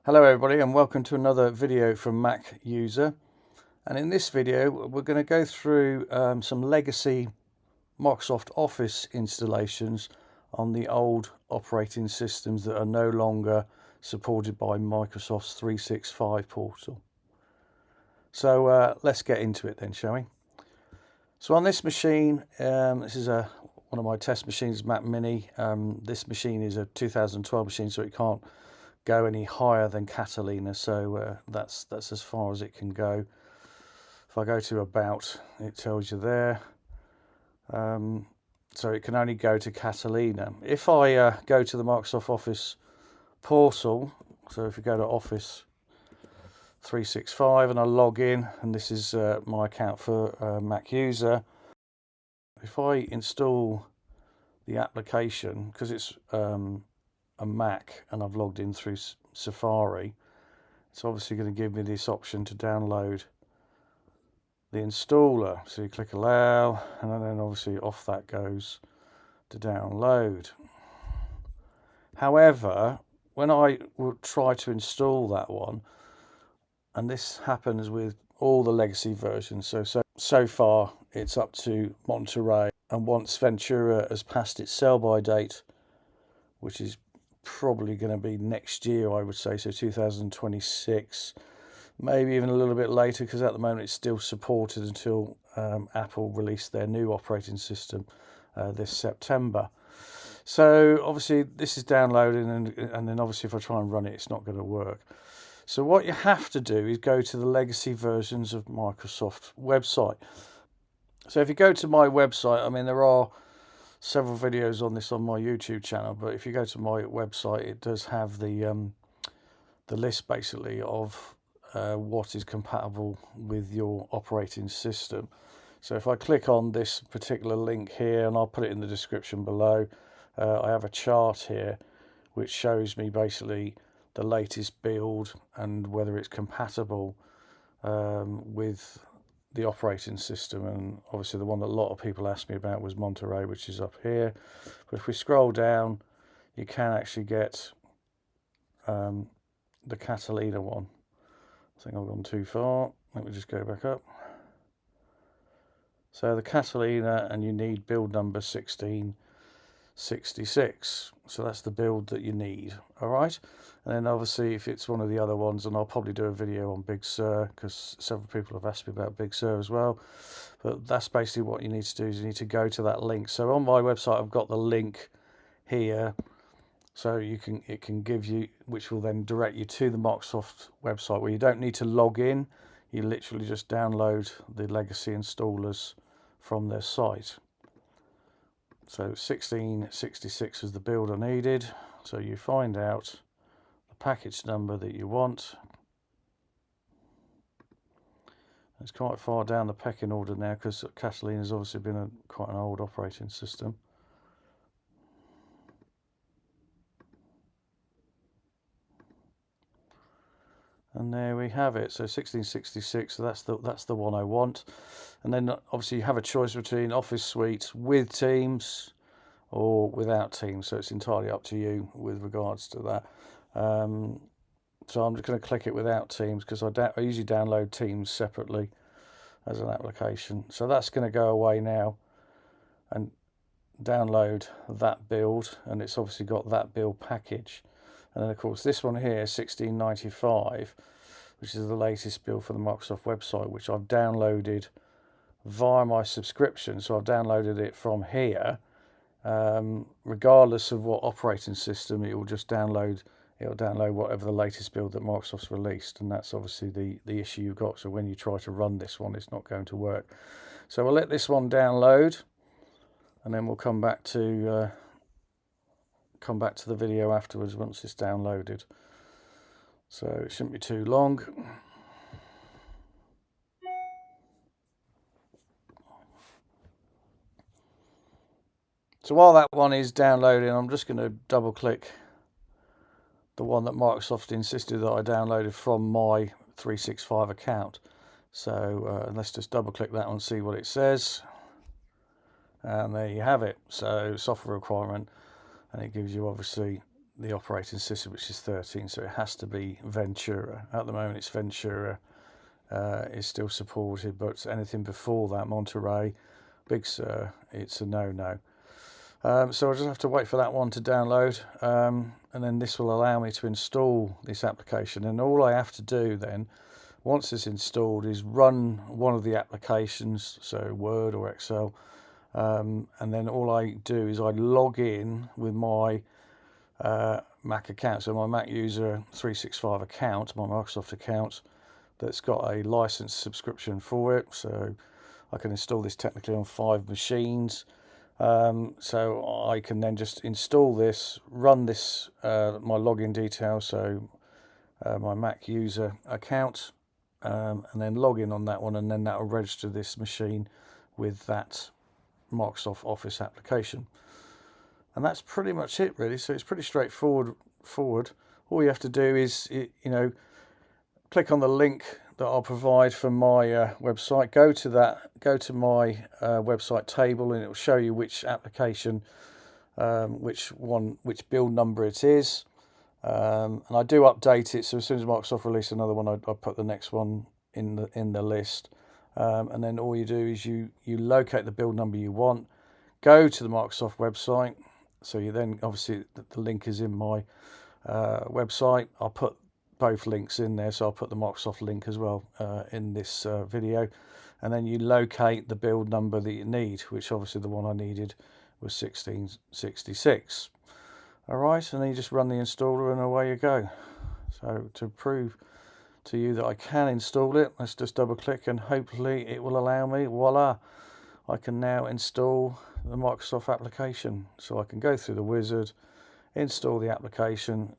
Hello everybody and welcome to another video from Mac User, and in this video we're going to go through some legacy Microsoft Office installations on the old operating systems that are no longer supported by Microsoft's 365 portal. So let's get into it then, shall we? So on this machine, this is one of my test machines, Mac Mini. This machine is a 2012 machine, so it can't go any higher than Catalina, so that's as far as it can go. If I go to About, it tells you there. So it can only go to Catalina. If I go to the Microsoft Office portal, so if you go to Office 365 and I log in, and this is my account for Mac User, if I install the application, because it's a Mac and I've logged in through Safari, it's obviously going to give me this option to download the installer. So you click allow, and then obviously off that goes to download. However, when I would try to install that one, and this happens with all the legacy versions, so far it's up to Monterey, and once Ventura has passed its sell-by date, which is probably going to be next year, I would say, so 2026, maybe even a little bit later, because at the moment it's still supported until Apple released their new operating system this September. So obviously this is downloading, and then obviously if I try and run it, it's not going to work. So what you have to do is go to the legacy versions of Microsoft website. So if you go to my website, I mean, there are several videos on this on my YouTube channel, but if you go to my website, it does have the list basically of what is compatible with your operating system. So if I click on this particular link here, and I'll put it in the description below, I have a chart here which shows me basically the latest build and whether it's compatible with the operating system. And obviously the one that a lot of people asked me about was Monterey, which is up here. But if we scroll down, you can actually get the Catalina one. I think I've gone too far. Let me just go back up. So the Catalina, and you need build number 1666. So that's the build that you need. All right. And then obviously if it's one of the other ones, and I'll probably do a video on Big Sur, because several people have asked me about Big Sur as well. But that's basically what you need to do, is you need to go to that link. So on my website, I've got the link here. So it can give you, which will then direct you to the Microsoft website, where you don't need to log in. You literally just download the legacy installers from their site. So 1666 was the build I needed. So you find out the package number that you want. It's quite far down the pecking order now, because Catalina has obviously been quite an old operating system. And there we have it. So 1666, so that's the one I want. And then obviously you have a choice between Office Suite with Teams or without Teams. So it's entirely up to you with regards to that. So I'm just going to click it without Teams, because I usually download Teams separately as an application. So that's going to go away now and download that build, and it's obviously got that build package. And then of course this one here, 1695, which is the latest build for the Microsoft website, which I've downloaded via my subscription. So I've downloaded it from here. Regardless of what operating system, it will just download. It'll download whatever the latest build that Microsoft's released, and that's obviously the issue you've got. So when you try to run this one, it's not going to work. So we'll let this one download, and then we'll come back to the video afterwards once it's downloaded. So it shouldn't be too long. So while that one is downloading, I'm just going to double click the one that Microsoft insisted that I downloaded from my 365 account. So let's just double click that one and see what it says. And there you have it. So software requirement, and it gives you obviously the operating system, which is 13, so it has to be Ventura. At the moment it's Ventura is still supported, but anything before that, Monterey, Big Sur, it's a no-no. So I'll just have to wait for that one to download, and then this will allow me to install this application. And all I have to do then, once it's installed, is run one of the applications, so Word or Excel, and then all I do is I log in with my Mac account, so my Mac user 365 account, my Microsoft account, that's got a license subscription for it, so I can install this technically on 5 machines. So I can then just install this, run this, my login details, so my Mac user account, and then log in on that one, and then that will register this machine with that Microsoft Office application. And that's pretty much it, really. So it's pretty straightforward. All you have to do is, click on the link that I'll provide from my website. Go to my website table, and it will show you which application, which build number it is. And I do update it, so as soon as Microsoft release another one, I put the next one in the list. And then all you do is you locate the build number you want, go to the Microsoft website. So you then, obviously the link is in my website. I'll put both links in there, so I'll put the Microsoft link as well in this video, and then you locate the build number that you need, which obviously the one I needed was 1666. all right, and then you just run the installer and away you go. So to prove to you that I can install it, let's just double click, and hopefully it will allow me. Voila, I can now install the Microsoft application. So I can go through the wizard, install the application,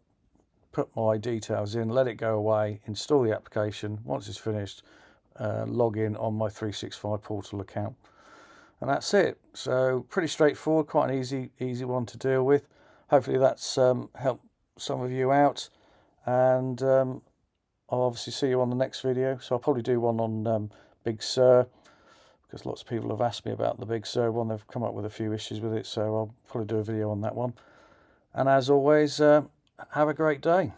put my details in, let it go away, install the application. Once it's finished, log in on my 365 portal account, and that's it. So pretty straightforward, quite an easy one to deal with. Hopefully that's helped some of you out, and I'll obviously see you on the next video. So I'll probably do one on Big Sur, because lots of people have asked me about the Big Sur one. They've come up with a few issues with it, so I'll probably do a video on that one. And as always, have a great day.